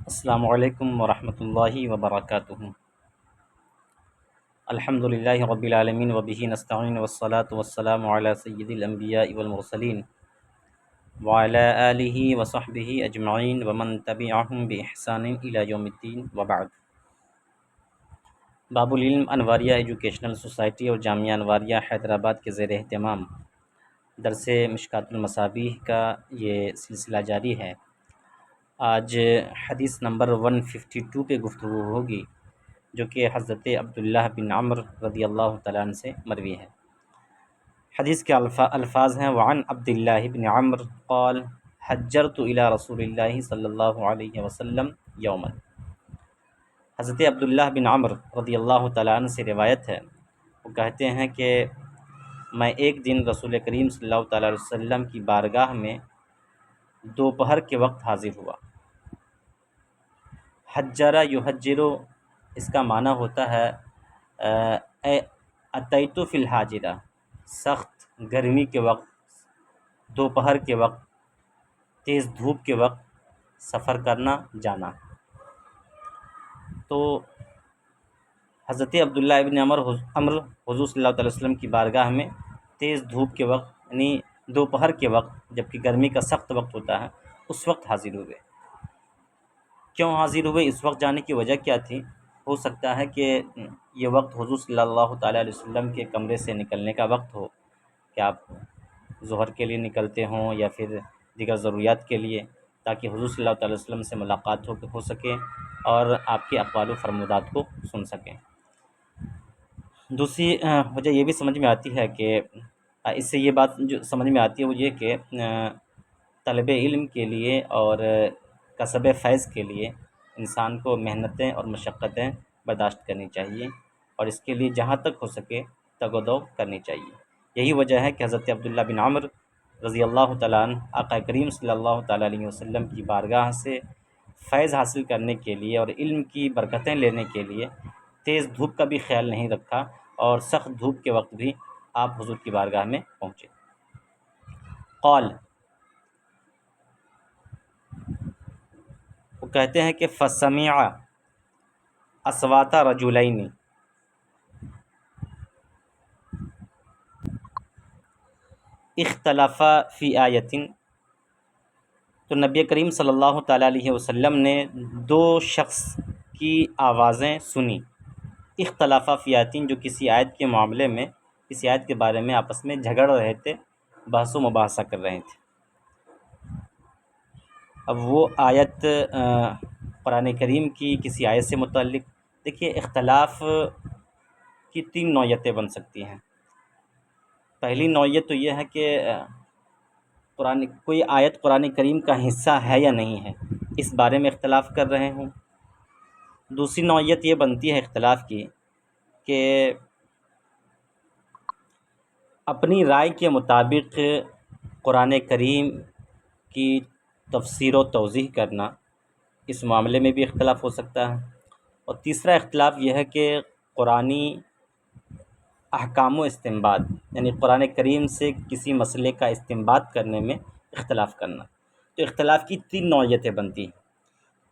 السلام علیکم ورحمۃ اللہ وبرکاتہ۔ الحمد للہ رب العالمین وبہ نستعین والصلاة والسلام علی سید الانبیاء والمرسلین وعلی آلہ وصحبہ اجمعین ومن تبعہم بإحسان الی یوم الدین وبعد۔ باب العلم انواریہ ایجوکیشنل سوسائٹی اور جامعہ انواریہ حیدرآباد کے زیر اہتمام درس مشکوٰۃ المصابیح کا یہ سلسلہ جاری ہے۔ آج حدیث نمبر 152 پہ گفتگو ہوگی، جو کہ حضرت عبداللہ بن عمر رضی اللہ تعالیٰ عنہ سے مروی ہے۔ حدیث کے الفاظ ہیں: وعن عبداللہ بن عمر قال حجرت الی رسول اللہ صلی اللہ علیہ وسلم یوما۔ حضرت عبداللہ بن عمر رضی اللہ تعالیٰ عنہ سے روایت ہے، وہ کہتے ہیں کہ میں ایک دن رسول کریم صلی اللہ تعالیٰ علیہ وسلم کی بارگاہ میں دوپہر کے وقت حاضر ہوا۔ حجرہ یحجرو، اس کا معنی ہوتا ہے اتیت فی الحاجرہ، سخت گرمی کے وقت، دوپہر کے وقت، تیز دھوپ کے وقت سفر کرنا، جانا۔ تو حضرت عبداللہ ابن عمر حضور صلی اللہ علیہ وسلم کی بارگاہ میں تیز دھوپ کے وقت، یعنی دوپہر کے وقت، جبکہ گرمی کا سخت وقت ہوتا ہے، اس وقت حاضر ہوئے۔ کیوں حاضر ہوئے؟ اس وقت جانے کی وجہ کیا تھی؟ ہو سکتا ہے کہ یہ وقت حضور صلی اللہ تعالیٰ علیہ وسلم کے کمرے سے نکلنے کا وقت ہو، کہ آپ ظہر کے لیے نکلتے ہوں یا پھر دیگر ضروریات کے لیے، تاکہ حضور صلی اللہ تعالیٰ علیہ وسلم سے ملاقات ہو سکے اور آپ کے اقوال و فرمودات کو سن سکیں۔ دوسری وجہ یہ بھی سمجھ میں آتی ہے کہ اس سے یہ بات جو سمجھ میں آتی ہے وہ یہ کہ طلب علم کے لیے اور کسب فیض کے لیے انسان کو محنتیں اور مشقتیں برداشت کرنی چاہیے، اور اس کے لیے جہاں تک ہو سکے تگ و دو کرنی چاہیے۔ یہی وجہ ہے کہ حضرت عبداللہ بن عمر رضی اللہ تعالیٰ عنہ آقا کریم صلی اللہ تعالیٰ علیہ وسلم کی بارگاہ سے فیض حاصل کرنے کے لیے اور علم کی برکتیں لینے کے لیے تیز دھوپ کا بھی خیال نہیں رکھا، اور سخت دھوپ کے وقت بھی آپ حضور کی بارگاہ میں پہنچے۔ قال، وہ کہتے ہیں کہ فسمع اصوات رجلین، اختلافا فی آیۃ، تو نبی کریم صلی اللہ تعالیٰ علیہ وسلم نے دو شخص کی آوازیں سنی، اختلافا فی آیۃ، جو کسی آیت کے معاملے میں، کسی آیت کے بارے میں آپس میں جھگڑ رہے تھے، بحث و مباحثہ کر رہے تھے۔ اب وہ آیت قرآن کریم کی کسی آیت سے متعلق، دیکھیے اختلاف کی 3 نوعیتیں بن سکتی ہیں۔ پہلی نوعیت تو یہ ہے کہ کوئی آیت قرآن کریم کا حصہ ہے یا نہیں ہے، اس بارے میں اختلاف کر رہے ہوں۔ دوسری نوعیت یہ بنتی ہے اختلاف کی کہ اپنی رائے کے مطابق قرآن کریم کی تفسیر و توضیح کرنا، اس معاملے میں بھی اختلاف ہو سکتا ہے۔ اور تیسرا اختلاف یہ ہے کہ قرآنی احکام و استنباط، یعنی قرآن کریم سے کسی مسئلے کا استنباط کرنے میں اختلاف کرنا۔ تو اختلاف کی 3 نوعیتیں بنتی ہیں۔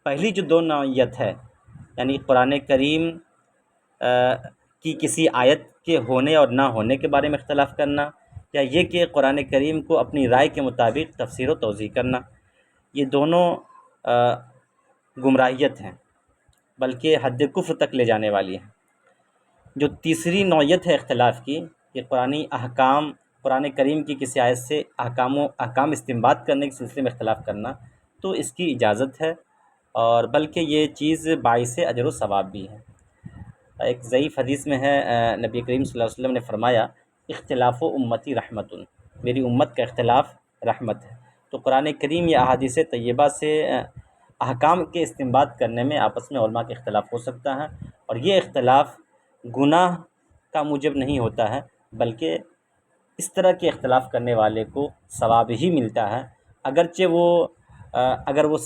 پہلی جو 2 نوعیت ہے، یعنی قرآن کریم کی کسی آیت کے ہونے اور نہ ہونے کے بارے میں اختلاف کرنا، یا یہ کہ قرآن کریم کو اپنی رائے کے مطابق تفسیر و توضیح کرنا، یہ دونوں گمراہیت ہیں، بلکہ حد کفر تک لے جانے والی ہیں۔ جو تیسری نوعیت ہے اختلاف کی، کہ قرآن کریم کی کسی آیت سے احکام استنباط کرنے کے سلسلے میں اختلاف کرنا، تو اس کی اجازت ہے، اور بلکہ یہ چیز باعث اجر و ثواب بھی ہے۔ ایک ضعیف حدیث میں ہے، نبی کریم صلی اللہ علیہ وسلم نے فرمایا، اختلاف و امتی رحمت، میری امت کا اختلاف رحمت ہے۔ تو قرآن کریم یا احادیث طیبہ سے احکام کے استنباط کرنے میں آپس میں علماء کے اختلاف ہو سکتا ہے، اور یہ اختلاف گناہ کا موجب نہیں ہوتا ہے، بلکہ اس طرح کے اختلاف کرنے والے کو ثواب ہی ملتا ہے، اگر وہ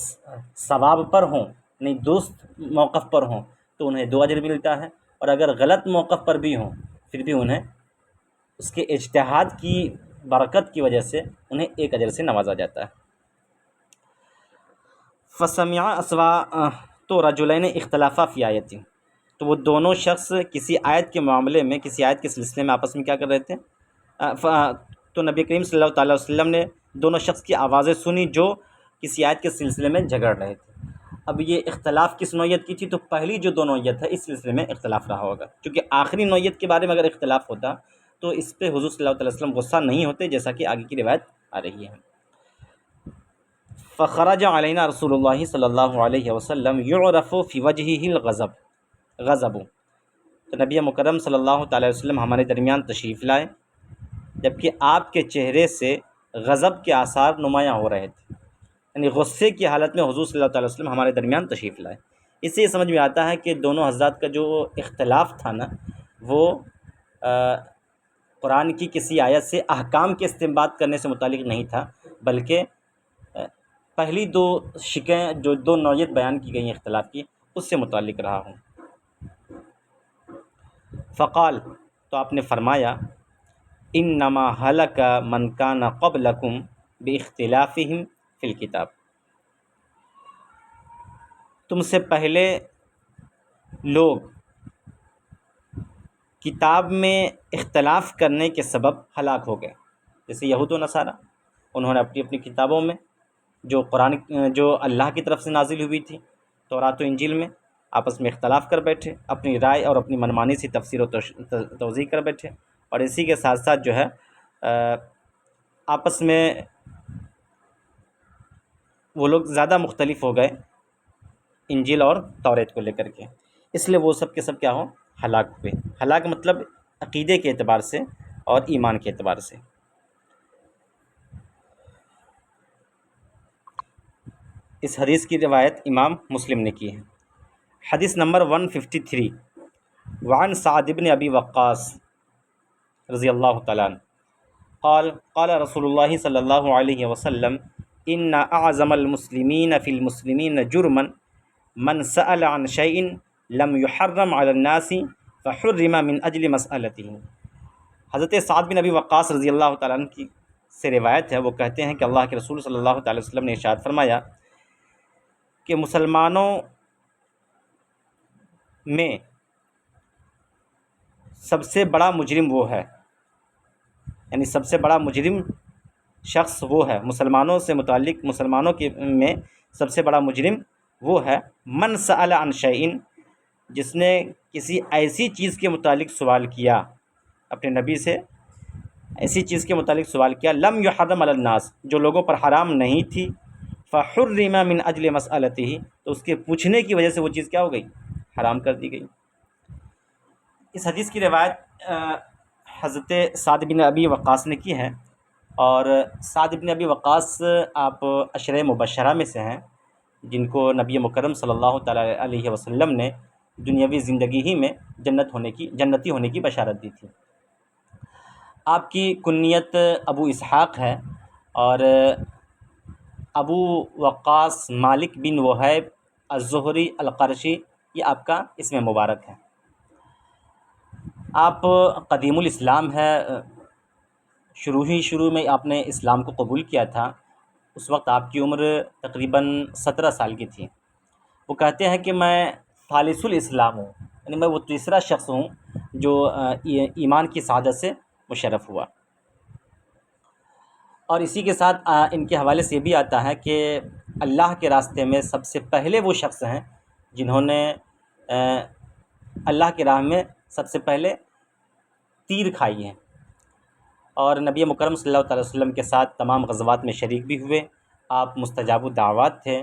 صواب پر ہوں، یعنی درست موقف پر ہوں، تو انہیں 2 اجر ملتا ہے، اور اگر غلط موقف پر بھی ہوں پھر بھی انہیں اس کے اجتہاد کی برکت کی وجہ سے انہیں 1 اجر سے نوازا جاتا ہے۔ فسمع اسوا تو رجلین اختلافا فی آیت، تو وہ دونوں شخص کسی آیت کے معاملے میں، کسی آیت کے سلسلے میں آپس میں کیا کر رہے تھے، تو نبی کریم صلی اللہ تعالیٰ علیہ وسلم نے دونوں شخص کی آوازیں سنی جو کسی آیت کے سلسلے میں جھگڑ رہے تھے۔ اب یہ اختلاف کس نوعیت کی تھی؟ تو پہلی جو دو نوعیت ہے اس سلسلے میں اختلاف رہا ہوگا، کیونکہ آخری نوعیت کے بارے میں اگر اختلاف ہوتا تو اس پہ حضور صلی اللہ علیہ وسلم غصہ نہیں ہوتے، جیسا کہ آگے کی روایت آ رہی ہے۔ فخرج علینا رسول اللہ صلی اللہ علیہ وسلم یعرف فی وجہہ غضب، تو نبی مکرم صلی اللہ تعالیٰ علیہ وسلم ہمارے درمیان تشریف لائے جبکہ آپ کے چہرے سے غضب کے آثار نمایاں ہو رہے تھے، یعنی غصے کی حالت میں حضور صلی اللہ تعالیٰ علیہ وسلم ہمارے درمیان تشریف لائے۔ اس سے یہ سمجھ میں آتا ہے کہ دونوں حضرات کا جو اختلاف تھا نا، وہ قرآن کی کسی آیت سے احکام کے استنباط کرنے سے متعلق نہیں تھا، بلکہ پہلی دو شکیں جو دو نوعیت بیان کی گئی ہیں اختلاف کی، اس سے متعلق رہا ہوں۔ فقال، تو آپ نے فرمایا، انما ہلک من کان قبلکم باختلافہم فی الکتاب، تم سے پہلے لوگ کتاب میں اختلاف کرنے کے سبب ہلاک ہو گئے، جیسے یہود و نصارہ، انہوں نے اپنی اپنی کتابوں میں جو اللہ کی طرف سے نازل ہوئی تھی، تورات و انجیل میں، آپس میں اختلاف کر بیٹھے، اپنی رائے اور اپنی منمانی سی تفسیر و توضیح کر بیٹھے، اور اسی کے ساتھ ساتھ جو ہے آپس میں وہ لوگ زیادہ مختلف ہو گئے انجیل اور توریت کو لے کر کے، اس لیے وہ سب کے سب کیا ہو، ہلاک ہوئے۔ ہلاک مطلب عقیدے کے اعتبار سے اور ایمان کے اعتبار سے۔ اس حدیث کی روایت امام مسلم نے کی ہے۔ حدیث نمبر 153، وعن سعد بن ابی وقاص رضی اللہ تعالیٰ عنہ قال قال رسول اللہ صلی اللہ علیہ وسلم ان اعظم المسلمین فی المسلمین جرما من سأل عن شیء لم يحرم علی الناس فحرم من اجل مسألته۔ حضرت سعد بن ابی وقاص رضی اللہ تعالیٰ عنہ کی سے روایت ہے، وہ کہتے ہیں کہ اللہ کے رسول صلی اللہ تعالیٰ وسلم نے ارشاد فرمایا کہ مسلمانوں میں سب سے بڑا مجرم وہ ہے، یعنی سب سے بڑا مجرم شخص وہ ہے، مسلمانوں سے متعلق مسلمانوں کے میں سب سے بڑا مجرم وہ ہے، من سأل عن شیء، جس نے کسی ایسی چیز کے متعلق سوال کیا، اپنے نبی سے ایسی چیز کے متعلق سوال کیا، لم یحرم علی الناس، جو لوگوں پر حرام نہیں تھی، فحرم من اجل مسألته، تو اس کے پوچھنے کی وجہ سے وہ چیز کیا ہو گئی، حرام کر دی گئی۔ اس حدیث کی روایت حضرت سعد بن ابی وقاص نے کی ہے، اور سعد بن ابی وقاص آپ عشرہ مبشرہ میں سے ہیں، جن کو نبی مکرم صلی اللہ تعالیٰ علیہ وسلم نے دنیاوی زندگی ہی میں جنتی ہونے کی بشارت دی تھی۔ آپ کی کنیت ابو اسحاق ہے، اور ابو وقاص مالک بن وہیب الزہری القرشی، یہ آپ کا اسم مبارک ہے۔ آپ قدیم الاسلام ہے، شروع میں آپ نے اسلام کو قبول کیا تھا، اس وقت آپ کی عمر تقریباً 17 سال کی تھی۔ وہ کہتے ہیں کہ میں ثالث الاسلام ہوں، یعنی میں وہ تیسرا شخص ہوں جو ایمان کی سعادت سے مشرف ہوا۔ اور اسی کے ساتھ ان کے حوالے سے یہ بھی آتا ہے کہ اللہ کے راستے میں سب سے پہلے وہ شخص ہیں جنہوں نے اللہ کی راہ میں سب سے پہلے تیر کھائی ہیں، اور نبی مکرم صلی اللہ تعالیٰ وسلم کے ساتھ تمام غزوات میں شریک بھی ہوئے۔ آپ مستجاب الدعوات تھے،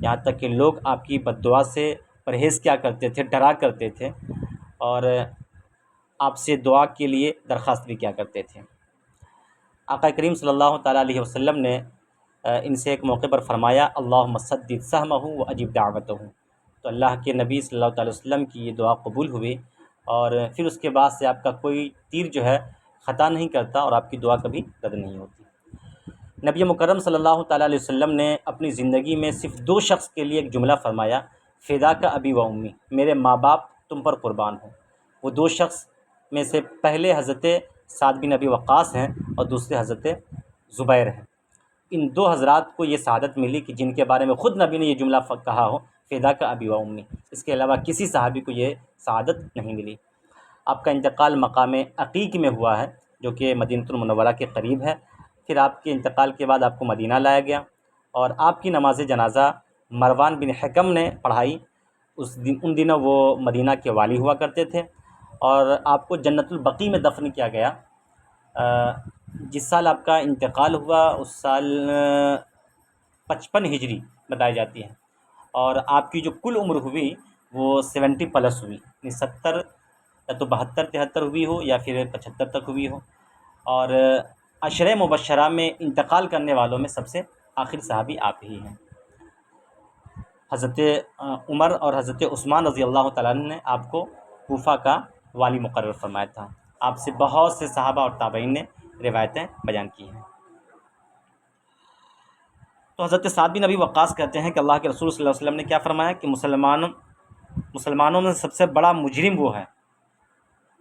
یہاں تک کہ لوگ آپ کی بد دعا سے پرہیز کیا کرتے تھے، ڈرا کرتے تھے، اور آپ سے دعا کے لیے درخواست بھی کیا کرتے تھے۔ آقا کریم صلی اللہ تعالیٰ علیہ وسلم نے ان سے ایک موقع پر فرمایا، اللہم سدد سہمہ واجب دعوتہ، تو اللہ کے نبی صلی اللہ تعالیٰ وسلم کی یہ دعا قبول ہوئی، اور پھر اس کے بعد سے آپ کا کوئی تیر جو ہے خطا نہیں کرتا، اور آپ کی دعا کبھی رد نہیں ہوتی۔ نبی مکرم صلی اللہ تعالیٰ علیہ وسلم نے اپنی زندگی میں صرف 2 شخص کے لیے ایک جملہ فرمایا، فداک ابی و امی، میرے ماں باپ تم پر قربان ہوں۔ وہ 2 شخص میں سے پہلے حضرت سعد بن ابی وقاص ہیں، اور دوسرے حضرت زبیر ہیں۔ ان دو حضرات کو یہ سعادت ملی کہ جن کے بارے میں خود نبی نے یہ جملہ کہا ہو، فدا کا ابی و امی، اس کے علاوہ کسی صحابی کو یہ سعادت نہیں ملی۔ آپ کا انتقال مقام عقیق میں ہوا ہے، جو کہ مدینہ المنورہ کے قریب ہے۔ پھر آپ کے انتقال کے بعد آپ کو مدینہ لایا گیا، اور آپ کی نماز جنازہ مروان بن حکم نے پڑھائی۔ ان دنوں وہ مدینہ کے والی ہوا کرتے تھے، اور آپ کو جنت البقیع میں دفن کیا گیا۔ جس سال آپ کا انتقال ہوا اس سال 55 ہجری بتائی جاتی ہے، اور آپ کی جو کل عمر ہوئی وہ 70 پلس ہوئی، یعنی 70 یا تو 72 73 ہوئی ہو یا پھر 75 تک ہوئی ہو۔ اور عشرہ مبشرہ میں انتقال کرنے والوں میں سب سے آخری صحابی آپ ہی ہیں۔ حضرت عمر اور حضرت عثمان رضی اللہ تعالیٰ عنہ نے آپ کو کوفہ کا والی مقرر فرمایا تھا۔ آپ سے بہت سے صحابہ اور تابعین نے روایتیں بیان کی ہیں۔ تو حضرت سعد بن ابی وقاص کہتے ہیں کہ اللہ کے رسول صلی اللہ علیہ وسلم نے کیا فرمایا کہ مسلمانوں میں سب سے بڑا مجرم وہ ہے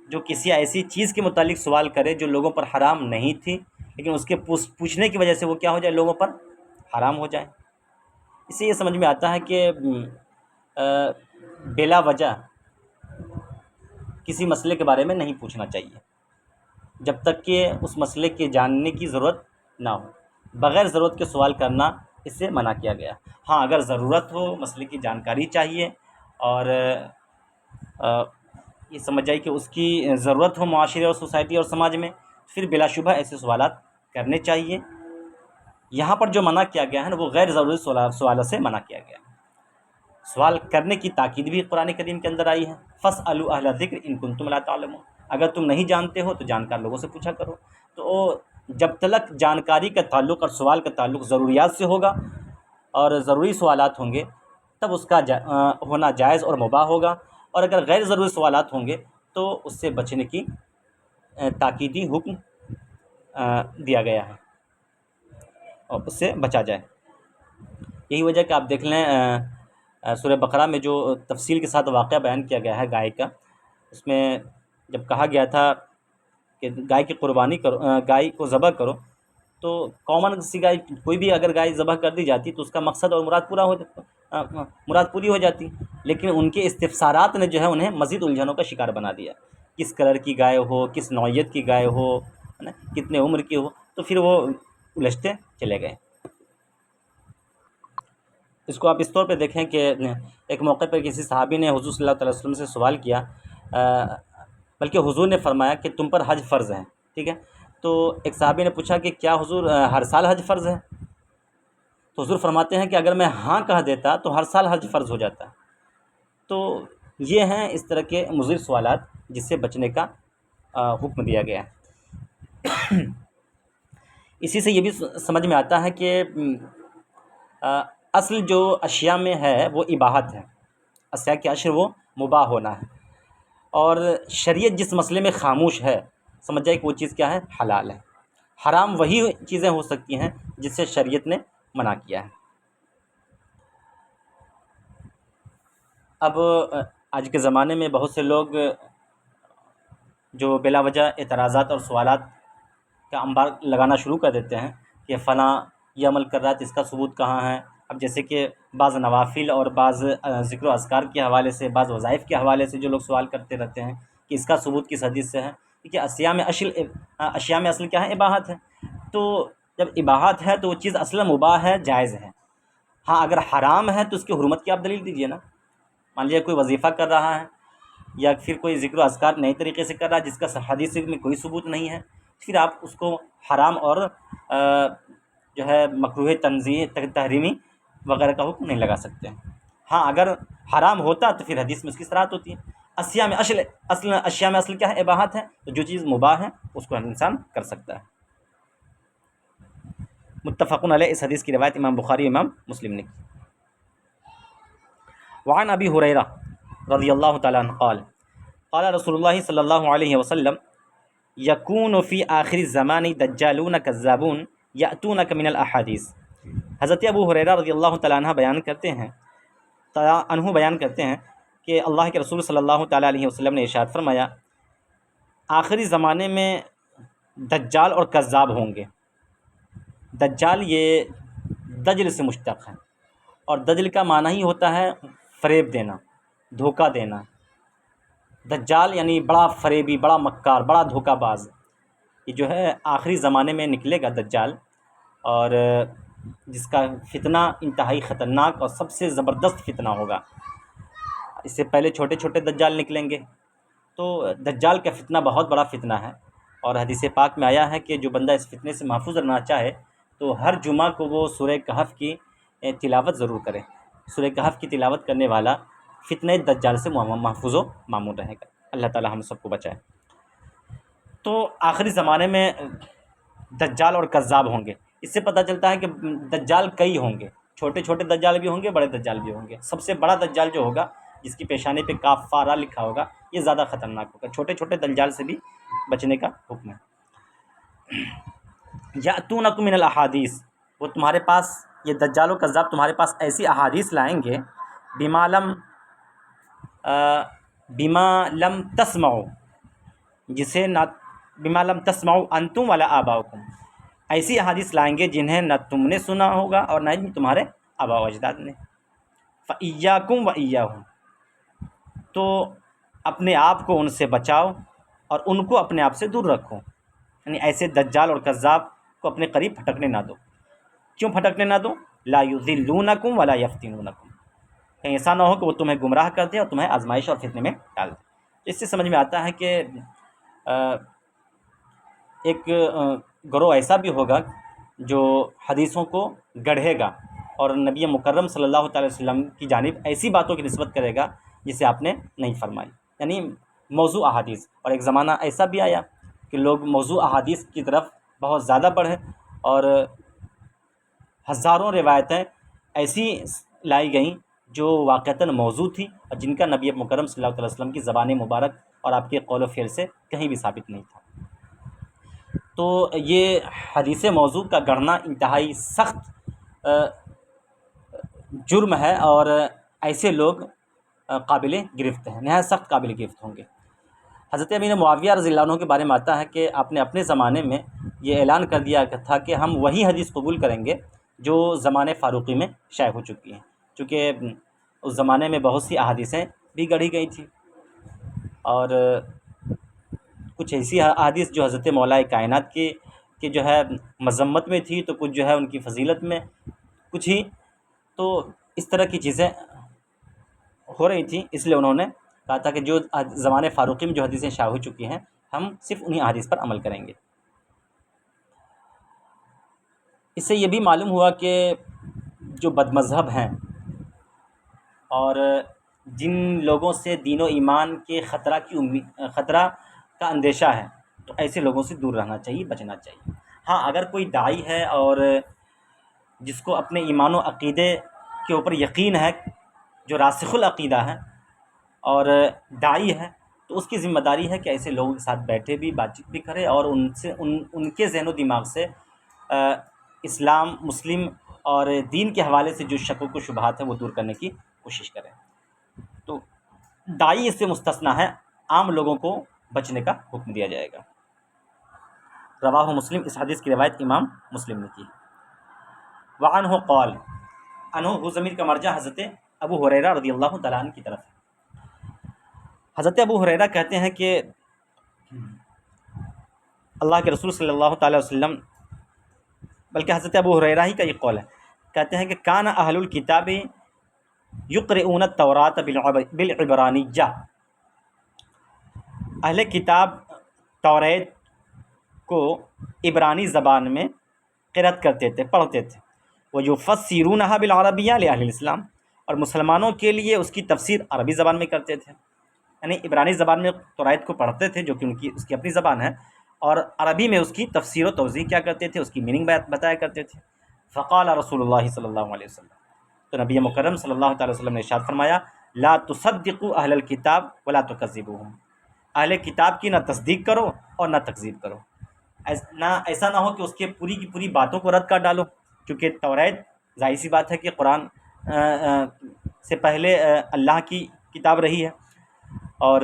جو کسی ایسی چیز کے متعلق سوال کرے جو لوگوں پر حرام نہیں تھی، لیکن اس کے پوچھنے کی وجہ سے وہ کیا ہو جائے، لوگوں پر حرام ہو جائے۔ اس سے یہ سمجھ میں آتا ہے کہ بلا وجہ کسی مسئلے کے بارے میں نہیں پوچھنا چاہیے جب تک کہ اس مسئلے کے جاننے کی ضرورت نہ ہو۔ بغیر ضرورت کے سوال کرنا اس سے منع کیا گیا۔ ہاں اگر ضرورت ہو، مسئلے کی جانکاری چاہیے، اور یہ سمجھ جائے کہ اس کی ضرورت ہو معاشرے اور سوسائٹی اور سماج میں، پھر بلا شبہ ایسے سوالات کرنے چاہیے۔ یہاں پر جو منع کیا گیا ہے نا، وہ غیر ضروری سوالوں سے منع کیا گیا ہے۔ سوال کرنے کی تاکید بھی قرآن کریم کے اندر آئی ہے، فاسألوا اہل الذکر ان کنتم لا تعلمون، اگر تم نہیں جانتے ہو تو جانکار لوگوں سے پوچھا کرو۔ تو جب تک جانکاری کا تعلق اور سوال کا تعلق ضروریات سے ہوگا اور ضروری سوالات ہوں گے تب اس کا ہونا جائز اور مباح ہوگا، اور اگر غیر ضروری سوالات ہوں گے تو اس سے بچنے کی تاکیدی حکم دیا گیا ہے، اور اس سے بچا جائے۔ یہی وجہ کہ آپ دیکھ لیں سورہ بقرہ میں جو تفصیل کے ساتھ واقعہ بیان کیا گیا ہے گائے کا، اس میں جب کہا گیا تھا کہ گائے کی قربانی کرو، گائے کو ذبح کرو، تو کامن سی گائے کوئی بھی اگر گائے ذبح کر دی جاتی تو اس کا مقصد اور مراد پوری ہو جاتی، لیکن ان کے استفسارات نے جو ہے انہیں مزید الجھنوں کا شکار بنا دیا۔ کس کلر کی گائے ہو، کس نوعیت کی گائے ہو، ہے نا، کتنے عمر کی ہو، تو پھر وہ الجھتے چلے گئے۔ اس کو آپ اس طور پہ دیکھیں کہ ایک موقع پر کسی صحابی نے حضور صلی اللہ علیہ وسلم سے سوال کیا، بلکہ حضور نے فرمایا کہ تم پر حج فرض ہے، ٹھیک ہے؟ تو ایک صحابی نے پوچھا کہ کیا حضور ہر سال حج فرض ہے؟ تو حضور فرماتے ہیں کہ اگر میں ہاں کہہ دیتا تو ہر سال حج فرض ہو جاتا۔ تو یہ ہیں اس طرح کے مضر سوالات جس سے بچنے کا حکم دیا گیا ہے۔ اسی سے یہ بھی سمجھ میں آتا ہے کہ اصل جو اشیاء میں ہے وہ اباحت ہے، اشیاء کے اشر وہ مباح ہونا ہے، اور شریعت جس مسئلے میں خاموش ہے سمجھ جائے کہ وہ چیز کیا ہے، حلال ہے۔ حرام وہی چیزیں ہو سکتی ہیں جس سے شریعت نے منع کیا ہے۔ اب آج کے زمانے میں بہت سے لوگ جو بلا وجہ اعتراضات اور سوالات کا انبار لگانا شروع کر دیتے ہیں کہ فلاں یہ عمل کر رہا ہے تو اس کا ثبوت کہاں ہے۔ اب جیسے کہ بعض نوافل اور بعض ذکر و اذکار کے حوالے سے، بعض وظائف کے حوالے سے جو لوگ سوال کرتے رہتے ہیں کہ اس کا ثبوت کس حدیث سے ہے، کیونکہ اشیاء میں اصل کیا ہے، اباحت ہے۔ تو جب اباحت ہے تو وہ چیز اصلا مباح ہے، جائز ہے۔ ہاں اگر حرام ہے تو اس کی حرمت کی آپ دلیل دیجیے نا۔ مان لیجیے کوئی وظیفہ کر رہا ہے یا پھر کوئی ذکر و اذکار نئی طریقے سے کر رہا ہے جس کا حدیث میں کوئی ثبوت نہیں ہے، پھر آپ اس کو حرام اور جو ہے مکروہ تحریمی وغیرہ کا حکم نہیں لگا سکتے۔ ہاں اگر حرام ہوتا تو پھر حدیث میں اس کی صراحت ہوتی ہے۔ اشیاء میں اصل کیا ہے، اباحت ہے، تو جو چیز مباح ہے اس کو انسان کر سکتا ہے۔ متفقن علیہ، اس حدیث کی روایت امام بخاری امام مسلم نے کی۔ وعن ابی ہریرہ رضی اللہ تعالیٰ عنہ قال قال رسول اللہ صلی اللہ علیہ وسلم یکون فی آخر الزمان دجالون کذابون یأتونک من الاحادیث۔ حضرت ابو ہریرہ رضی اللہ تعالیٰ عنہ بیان کرتے ہیں کہ اللہ کے رسول صلی اللہ تعالیٰ علیہ وسلم نے ارشاد فرمایا، آخری زمانے میں دجال اور کذاب ہوں گے۔ دجال یہ دجل سے مشتق ہے، اور دجل کا معنی ہی ہوتا ہے فریب دینا، دھوکہ دینا۔ دجال یعنی بڑا فریبی، بڑا مکار، بڑا دھوکہ باز۔ یہ جو ہے آخری زمانے میں نکلے گا دجال، اور جس کا فتنہ انتہائی خطرناک اور سب سے زبردست فتنہ ہوگا۔ اس سے پہلے چھوٹے چھوٹے دجال نکلیں گے، تو دجال کا فتنہ بہت بڑا فتنہ ہے۔ اور حدیث پاک میں آیا ہے کہ جو بندہ اس فتنے سے محفوظ رہنا چاہے تو ہر جمعہ کو وہ سورہ کہف کی تلاوت ضرور کرے۔ سورہ کہف کی تلاوت کرنے والا فتنہ دجال سے محفوظ و مامون رہے گا۔ اللہ تعالی ہم سب کو بچائے۔ تو آخری زمانے میں دجال اور کذاب ہوں گے۔ اس سے پتہ چلتا ہے کہ دجال کئی ہوں گے، چھوٹے چھوٹے دجال بھی ہوں گے، بڑے دجال بھی ہوں گے۔ سب سے بڑا دجال جو ہوگا، جس کی پیشانی پہ کاف فا را لکھا ہوگا، یہ زیادہ خطرناک ہوگا۔ چھوٹے چھوٹے دجال سے بھی بچنے کا حکم ہے۔ یأتونکم من الاحادیث، وہ تمہارے پاس، یہ دجال و کذاب تمہارے پاس ایسی احادیث لائیں گے، بما لم تسمعوا، جسے نہ بما لم تسمعوا انتم ولا آباؤکم، ایسی احادیث لائیں گے جنہیں نہ تم نے سنا ہوگا اور نہ ہی تمہارے آباء و اجداد نے۔ فإیاکم وإیاہم، تو اپنے آپ کو ان سے بچاؤ اور ان کو اپنے آپ سے دور رکھو۔ یعنی ایسے دجال اور کذاب کو اپنے قریب پھٹکنے نہ دو۔ کیوں پھٹکنے نہ دو؟ لا یضلونکم ولا یفتنونکم، کہیں ایسا نہ ہو کہ وہ تمہیں گمراہ کر دیں اور تمہیں آزمائش اور فتنے میں ڈال دیں۔ اس سے سمجھ میں آتا ہے کہ ایک گروہ ایسا بھی ہوگا جو حدیثوں کو گڑھے گا اور نبی مکرم صلی اللہ تعالی وسلم کی جانب ایسی باتوں کی نسبت کرے گا جسے آپ نے نہیں فرمائی، یعنی موضوع احادیث۔ اور ایک زمانہ ایسا بھی آیا کہ لوگ موضوع احادیث کی طرف بہت زیادہ بڑھے، اور ہزاروں روایتیں ایسی لائی گئیں جو واقعتاً موضوع تھی اور جن کا نبی مکرم صلی اللہ علیہ وسلم کی زبان مبارک اور آپ کے قول و فعل سے کہیں بھی ثابت نہیں تھا۔ تو یہ حدیث موضوع کا گڑھنا انتہائی سخت جرم ہے، اور ایسے لوگ قابل گرفت ہیں، نہایت سخت قابل گرفت ہوں گے۔ حضرت امیر معاویہ رضی اللہ عنہ کے بارے میں آتا ہے کہ آپ نے اپنے زمانے میں یہ اعلان کر دیا تھا کہ ہم وہی حدیث قبول کریں گے جو زمانے فاروقی میں شائع ہو چکی ہیں، چونکہ اس زمانے میں بہت سی احادیثیں بھی گڑھی گئی تھیں، اور کچھ ایسی احادیث جو حضرت مولا کائنات کی جو ہے مذمت میں تھی، تو کچھ جو ہے ان کی فضیلت میں، کچھ ہی تو اس طرح کی چیزیں ہو رہی تھیں۔ اس لیے انہوں نے کہا تھا کہ جو زمانے فاروقی میں جو حدیثیں شائع ہو چکی ہیں، ہم صرف انہی احادیث پر عمل کریں گے۔ اس سے یہ بھی معلوم ہوا کہ جو بد مذہب ہیں اور جن لوگوں سے دین و ایمان کے خطرہ کا اندیشہ ہے، تو ایسے لوگوں سے دور رہنا چاہیے، بچنا چاہیے۔ ہاں، اگر کوئی داعی ہے اور جس کو اپنے ایمان و عقیدے کے اوپر یقین ہے، جو راسخ العقیدہ ہے اور داعی ہے، تو اس کی ذمہ داری ہے کہ ایسے لوگوں کے ساتھ بیٹھے بھی، بات چیت بھی کرے، اور ان کے ذہن و دماغ سے اسلام، مسلم اور دین کے حوالے سے جو شکوک و شبہات ہیں وہ دور کرنے کی کوشش کریں۔ تو داعی اس سے مستثنیٰ ہے، عام لوگوں کو بچنے کا حکم دیا جائے گا۔ رواہ مسلم، اس حدیث کی روایت امام مسلم نے کی۔ وعنہ قال، عنہ ضمیر کا مرجع حضرت ابو ہریرہ رضی اللہ تعالیٰ عنہ کی طرف ہے۔ حضرت ابو ہریرہ کہتے ہیں کہ اللہ کے رسول صلی اللہ تعالی وسلم، بلکہ حضرت ابو ہریرہ ہی کا یہ قول ہے، کہتے ہیں کہ کان اہل الکتاب یقرؤون التوراۃ بالعبرانیہ، اہل کتاب توریت کو عبرانی زبان میں قرأت کرتے تھے، پڑھتے تھے۔ وَيُفَسِّرُونَهَا بِالْعَرَبِيَّةِ لِأَهْلِ الْإِسْلَامِ، اور مسلمانوں کے لیے اس کی تفسیر عربی زبان میں کرتے تھے۔ یعنی عبرانی زبان میں توریت کو پڑھتے تھے، جو کہ اس کی اپنی زبان ہے، اور عربی میں اس کی تفسیر و توضیح کیا کرتے تھے، اس کی میننگ بتایا کرتے تھے۔ فقال رسول اللہ صلی اللہ علیہ وسلم، تو نبی مکرم صلی اللہ تعالی وسلم نے ارشاد فرمایا، لا تصدقوا اہل الکتاب ولا تکذبوہم، اہل کتاب کی نہ تصدیق کرو اور نہ تکذیب کرو۔ ایسا نہ ہو کہ اس کے پوری کی پوری باتوں کو رد کر ڈالو، کیونکہ توریت ظاہر سی بات ہے کہ قرآن سے پہلے اللہ کی کتاب رہی ہے اور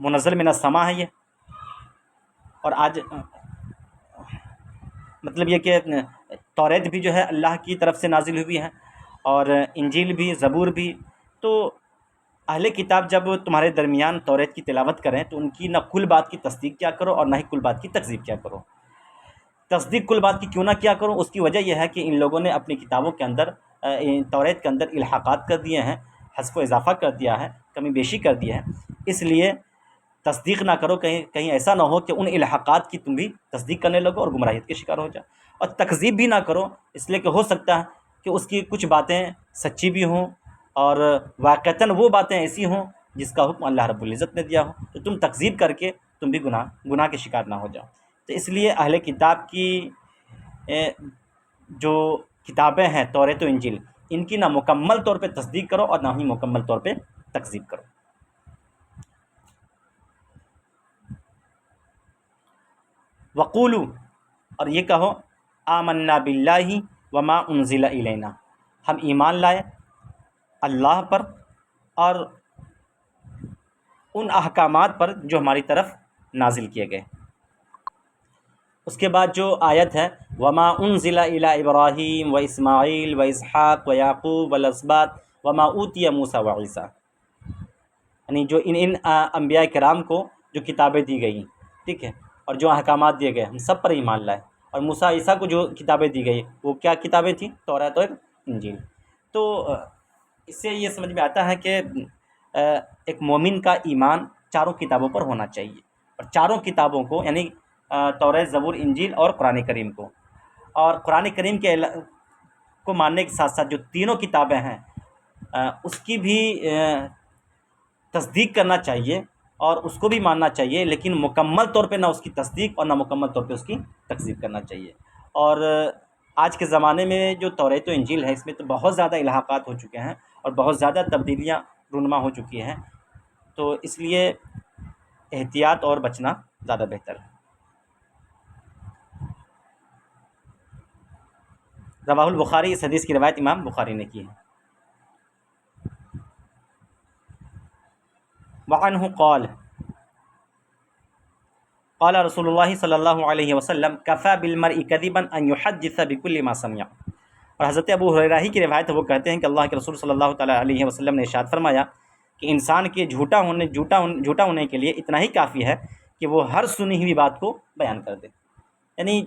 منزل من السماء ہے یہ، اور آج مطلب یہ کہ توریت بھی جو ہے اللہ کی طرف سے نازل ہوئی ہے، اور انجیل بھی، زبور بھی۔ تو اہل کتاب جب تمہارے درمیان توریت کی تلاوت کریں تو ان کی نہ کل بات کی تصدیق کیا کرو اور نہ ہی کل بات کی تکذیب کیا کرو۔ تصدیق کل بات کی کیوں نہ کیا کرو؟ اس کی وجہ یہ ہے کہ ان لوگوں نے اپنی کتابوں کے اندر توریت کے اندر الحاقات کر دیے ہیں، حذف و اضافہ کر دیا ہے، کمی بیشی کر دی ہے، اس لیے تصدیق نہ کرو، کہیں ایسا نہ ہو کہ ان الحاقات کی تم بھی تصدیق کرنے لگو اور گمراہیت کے شکار ہو جاؤ۔ اور تکذیب بھی نہ کرو، اس لیے کہ ہو سکتا ہے کہ اس کی کچھ باتیں سچی بھی ہوں اور واقعتاً وہ باتیں ایسی ہوں جس کا حکم اللہ رب العزت نے دیا ہو، تو تم تکذیب کر کے تم بھی گناہ کے شکار نہ ہو جاؤ۔ تو اس لیے اہل کتاب کی جو کتابیں ہیں توریت و انجیل، ان کی نہ مکمل طور پہ تصدیق کرو اور نہ ہی مکمل طور پہ تکذیب کرو۔ وقولو، اور یہ کہو، آمنا باللہ وما انزل الینا، ہم ایمان لائے اللہ پر اور ان احکامات پر جو ہماری طرف نازل کیے گئے۔ اس کے بعد جو آیت ہے، وما انزل الی ابراہیم و اسماعیل و اسحاق و یعقوب والاسباط وما اوتی موسیٰ و عیسیٰ، یعنی جو ان انبیاء کرام کو جو کتابیں دی گئیں، ٹھیک ہے، اور جو احکامات دیے گئے، ہم سب پر ایمان لائے۔ اور موسیٰ عیسیٰ کو جو کتابیں دی گئی وہ کیا کتابیں تھیں؟ توریت اور انجیل۔ تو اس سے یہ سمجھ میں آتا ہے کہ ایک مومن کا ایمان چاروں کتابوں پر ہونا چاہیے، اور چاروں کتابوں کو یعنی توریت، زبور، انجیل اور قرآن کریم کو، اور قرآن کریم کے کو ماننے کے ساتھ ساتھ جو تینوں کتابیں ہیں اس کی بھی تصدیق کرنا چاہیے اور اس کو بھی ماننا چاہیے، لیکن مکمل طور پہ نہ اس کی تصدیق اور نہ مکمل طور پہ اس کی تکذیب کرنا چاہیے۔ اور آج کے زمانے میں جو توریت و انجیل ہے، اس میں تو بہت زیادہ الحاقات ہو چکے ہیں اور بہت زیادہ تبدیلیاں رونما ہو چکی ہیں، تو اس لیے احتیاط اور بچنا زیادہ بہتر ہے۔ رواہ البخاری، اس حدیث کی روایت امام بخاری نے کی ہے۔ وعنہ قال قال رسول اللہ صلی اللہ علیہ وسلم کفی بالمرء کذبا ان یحدث بکل ما سمع، اور حضرت ابو ہریرہ کی روایت ہے، وہ کہتے ہیں کہ اللہ کے رسول صلی اللہ تعالیٰ علیہ وسلم نے ارشاد فرمایا کہ انسان کے جھوٹا ہونے کے لیے اتنا ہی کافی ہے کہ وہ ہر سنی ہوئی بات کو بیان کر دے۔ یعنی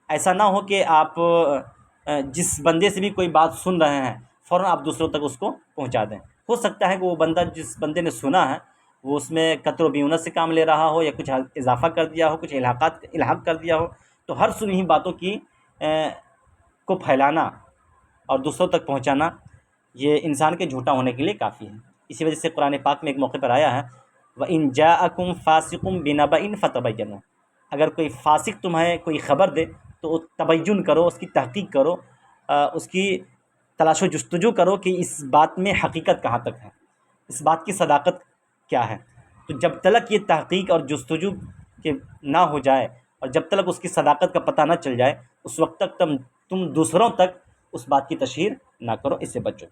ایسا نہ ہو کہ آپ جس بندے سے بھی کوئی بات سن رہے ہیں فوراً آپ دوسروں تک اس کو پہنچا دیں۔ ہو سکتا ہے کہ وہ بندہ جس بندے نے سنا ہے وہ اس میں قطر و بیونت سے کام لے رہا ہو، یا کچھ اضافہ کر دیا ہو، کچھ الحاق کر دیا ہو، تو ہر سنی ہوئی باتوں کی کو پھیلانا اور دوسروں تک پہنچانا یہ انسان کے جھوٹا ہونے کے لیے کافی ہے۔ اسی وجہ سے قرآن پاک میں ایک موقع پر آیا ہے، وَإِن جَاءَكُمْ فَاسِقٌ بِنَبَإٍ فَتَبَيَّنُوا، اگر کوئی فاسق تمہیں کوئی خبر دے تو تبین کرو، اس کی تحقیق کرو، اس کی تلاش و جستجو کرو کہ اس بات میں حقیقت کہاں تک ہے، اس بات کی صداقت کیا ہے۔ تو جب تلک یہ تحقیق اور جستجو کہ نہ ہو جائے اور جب تلک اس کی صداقت کا پتہ نہ چل جائے، اس وقت تک تم دوسروں تک اس بات کی تشہیر نہ کرو، اس سے بچو۔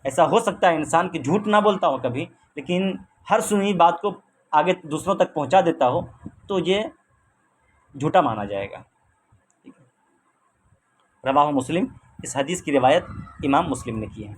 ایسا ہو سکتا ہے انسان کہ جھوٹ نہ بولتا ہو کبھی، لیکن ہر سنی بات کو آگے دوسروں تک پہنچا دیتا ہو، تو یہ جھوٹا مانا جائے گا۔ رواہ مسلم، اس حدیث کی روایت امام مسلم نے کی ہے۔